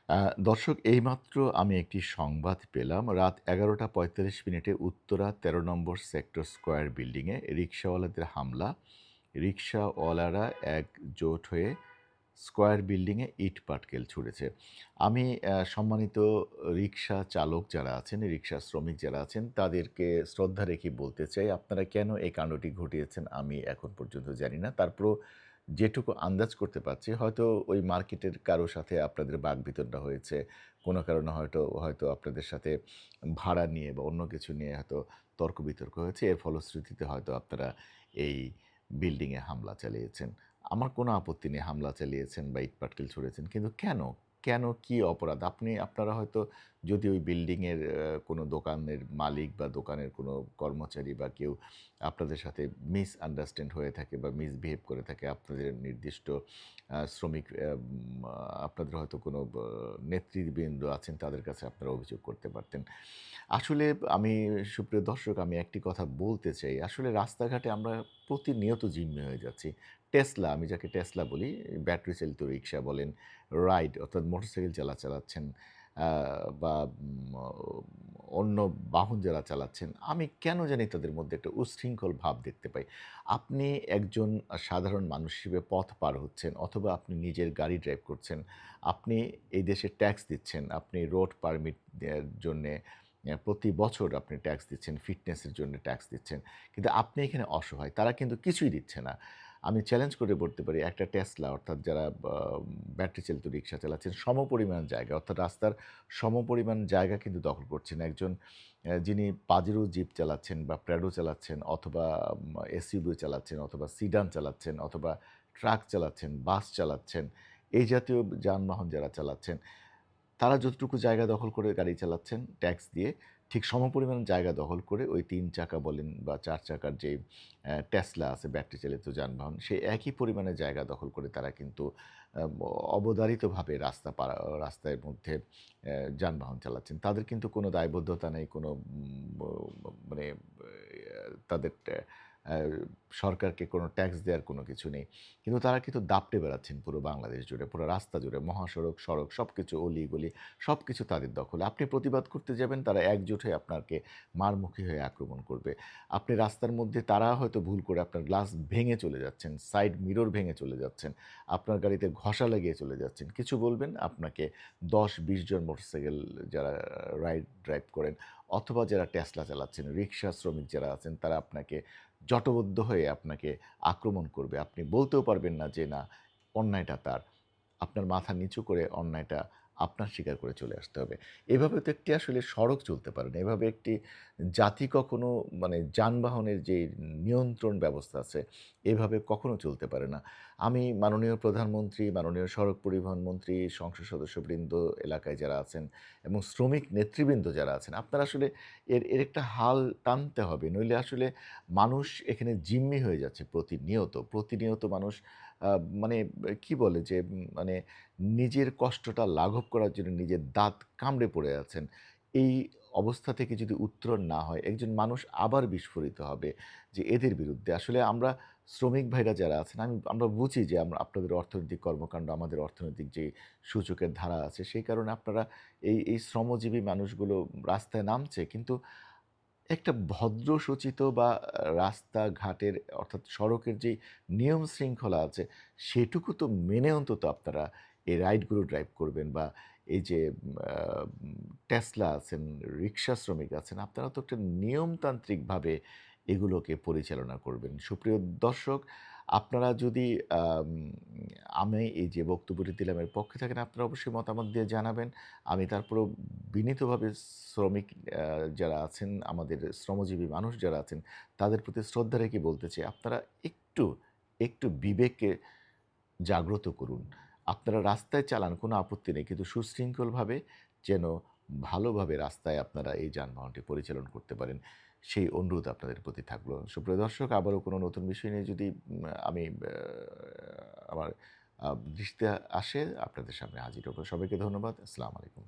আ দর্শক এইমাত্র আমি একটি সংবাদ পেলাম। রাত ১১:৪৫ উত্তরা ১৩ নম্বর সেক্টর স্কয়ার বিল্ডিংয়ে রিকশাওয়ালাদের হামলা। রিকশাওয়ালারা একজোট হয়ে স্কয়ার বিল্ডিংয়ে ইট-পাটকেল ছুড়েছে। আমি সম্মানিত রিকশা চালক যারা আছেন, রিকশা শ্রমিক যারা আছেন তাদেরকে শ্রদ্ধা রেখে বলতে চাই, আপনারা কেন এই কাণ্ডটি ঘটিয়েছেন আমি এখন পর্যন্ত জানি না। তারপরও যেটুকু আন্দাজ করতে পারছি হয়তো ওই মার্কেটের কারো সাথে আপনাদের বাকবিতণ্ডা হয়েছে। কোনো কারণে হয়তো আপনাদের সাথে ভাড়া নিয়ে বা অন্য কিছু নিয়ে হয়তো তর্ক-বিতর্ক হয়েছে। এর ফলশ্রুতিতে হয়তো আপনারা এই বিল্ডিংয়ে হামলা চালিয়েছেন। আমার কোনো আপত্তি নেই হামলা চালিয়েছেন বা ইটপাটকেল ছুঁড়েছেন। কিন্তু কেন? কেন? কি অপরাধ? আপনারা হয়তো যদি ওই বিল্ডিংয়ের কোনো দোকানের মালিক বা দোকানের কোনো কর্মচারী বা কেউ আপনাদের সাথে মিসআন্ডারস্ট্যান্ড হয়ে থাকে বা মিসবিহেভ করে থাকে, আপনাদের নির্দিষ্ট শ্রমিক আপনাদের হয়তো কোনো নেতৃবৃন্দ আছেন, তাদের কাছে আপনারা অভিযোগ করতে পারতেন। আসলে আমি সুপ্রিয় দর্শক আমি একটি কথা বলতে চাই। আসলে রাস্তাঘাটে আমরা প্রতিনিয়ত জিম্মি হয়ে যাচ্ছি। টেসলা, আমি যাকে টেসলা বলি, ব্যাটারি চালিত রিক্সা বলেন, রাইড অর্থাৎ মোটরসাইকেল যারা চালাচ্ছেন আ বা অন্য বাহন যারা চালাচ্ছেন, আমি কেন জানি তাদের মধ্যে একটা উচ্ছৃঙ্খল ভাব দেখতে পাই। আপনি একজন সাধারণ মানুষ হিসেবে পথ পার হচ্ছেন অথবা আপনি নিজের গাড়ি ড্রাইভ করছেন। আপনি এই দেশে ট্যাক্স দিচ্ছেন। আপনি রোড পারমিট দেয়ার জন্যে প্রতি বছর আপনি ট্যাক্স দিচ্ছেন, ফিটনেসের জন্য ট্যাক্স দিচ্ছেন। কিন্তু আপনি এখানে অসহায়। তারা কিন্তু কিছুই দিচ্ছে না। আমি চ্যালেঞ্জ করে বলতে পারি একটা টেসলা অর্থাৎ যারা ব্যাটারি চালিত রিক্সা চালাচ্ছেন সমপরিমাণ জায়গা অর্থাৎ রাস্তার সমপরিমাণ জায়গা কিন্তু দখল করছেন। একজন যিনি পাজেরো জিপ চালাচ্ছেন বা প্র্যাডো চালাচ্ছেন অথবা এসইউভি চালাচ্ছেন অথবা সিডান চালাচ্ছেন অথবা ট্রাক চালাচ্ছেন, বাস চালাচ্ছেন, এই জাতীয় যানবাহন যারা চালাচ্ছেন তারা যতটুকু জায়গা দখল করে গাড়ি চালাচ্ছেন ট্যাক্স দিয়ে, ঠিক সমপরিমাণ জায়গা দখল করে ওই ৩ চাকা বলেন বা ৪ চাকার যে টেসলা আছে ব্যাটারি চালিত যানবাহন, সেই একই পরিমাণে জায়গা দখল করে তারা কিন্তু আ অবধারিতভাবে রাস্তার মধ্যে যানবাহন চালাচ্ছেন। তাদের কিন্তু কোনো দায়বদ্ধতা নেই, কোনো মানে তাদের আ সরকারকে কোনো ট্যাক্স দেওয়ার কোনো কিছু নেই। কিন্তু তারা কিন্তু দাপটে বেড়াচ্ছেন পুরো বাংলাদেশ জুড়ে, পুরো রাস্তা জুড়ে, মহাসড়ক, সড়ক সবকিছু অলি-গলি সবকিছু তাদের দখলে। আপনি প্রতিবাদ করতে যাবেন, তারা একজোট হয়ে আপনাকে মারমুখী হয়ে আক্রমণ করবে। আপনি রাস্তার মধ্যে তারা হয়তো ভুল করে আপনার গ্লাস ভেঙে চলে যাচ্ছেন, সাইড মিরর ভেঙে চলে যাচ্ছেন, আপনার গাড়িতে ঘষা লাগিয়ে চলে যাচ্ছেন। কিছু বলবেন, আপনাকে ১০-২০ জন মোটরসাইকেল যারা ড্রাইভ করেন অথবা যারা টেসলা চালাচ্ছেন, রিক্সা শ্রমিক যারা আছেন, তারা আপনাকে জটবদ্ধ হয়ে আপনাকে আক্রমণ করবে। আপনি বলতেও পারবেন না যে না, অন্যায়টা তার। আপনার মাথা নিচু করে অন্যায়টা আপনার স্বীকার করে চলে আসতে হবে। এভাবে তো একটি আসলে সড়ক চলতে পারে না। এভাবে একটি জাতি কখনো মানে যানবাহনের যে নিয়ন্ত্রণ ব্যবস্থা আছে, এভাবে কখনো চলতে পারে না। আমি মাননীয় প্রধানমন্ত্রী, মাননীয় সড়ক পরিবহন মন্ত্রী, সংসদ সদস্যবৃন্দ, এলাকায় যারা আছেন এবং শ্রমিক নেতৃবৃন্দ যারা আছেন, আপনারা আসলে এর একটা হাল টানতে হবে। নইলে আসলে মানুষ এখানে জিম্মি হয়ে যাচ্ছে প্রতিনিয়ত। প্রতিনিয়ত মানুষ আ মানে কি বলে যে মানে নিজের কষ্টটা লাঘব করার জন্য নিজের দাঁত কামড়ে পড়ে আছেন। এই অবস্থা থেকে যদি উত্তরণ না হয়, একজন মানুষ আবার বিস্ফোরিত হবে যে এদের বিরুদ্ধে। আসলে আমরা শ্রমিক ভাইরা যারা আছেন আমরা বুঝি যে আপনাদের অর্থনৈতিক কর্মকাণ্ড, আমাদের অর্থনৈতিক যে সূচকের ধারা আছে, সেই কারণে আপনারা এই শ্রমজীবী মানুষগুলো রাস্তায় নামছে। কিন্তু একটা ভদ্র-সচিত বা রাস্তাঘাটের অর্থাৎ সড়কের যেই নিয়ম শৃঙ্খলা আছে, সেটুকু তো মেনে অন্তত আপনারা এই রাইডগুলো ড্রাইভ করবেন বা এই যে আ টেসলা আছেন, রিক্সা শ্রমিক আছেন, আপনারা তো একটা নিয়মতান্ত্রিকভাবে এগুলোকে পরিচালনা করবেন। সুপ্রিয় দর্শক, আপনারা যদি আম আমি এই যে বক্তব্যটি দিলাম এর পক্ষে থাকেন, আপনারা অবশ্যই মতামত দিয়ে জানাবেন। আমি তারপরেও বিনীতভাবে শ্রমিক যারা আছেন, আমাদের শ্রমজীবী মানুষ যারা আছেন, তাদের প্রতি শ্রদ্ধা রেখে বলতে চাই, আপনারা একটু বিবেককে জাগ্রত করুন। আপনারা রাস্তায় চালান কোনো আপত্তি নেই। কিন্তু সুশৃঙ্খলভাবে যেন ভালোভাবে রাস্তায় আপনারা এই যানবাহনটি পরিচালন করতে পারেন, সেই অনুরোধ আপনাদের প্রতি থাকলো। সুপ্রিয় দর্শক, আবারও কোনো নতুন বিষয় নিয়ে যদি আমি আমার দৃষ্টিতে আসে, আপনাদের সামনে হাজির হব। সবাইকে ধন্যবাদ। আসসালামু আলাইকুম।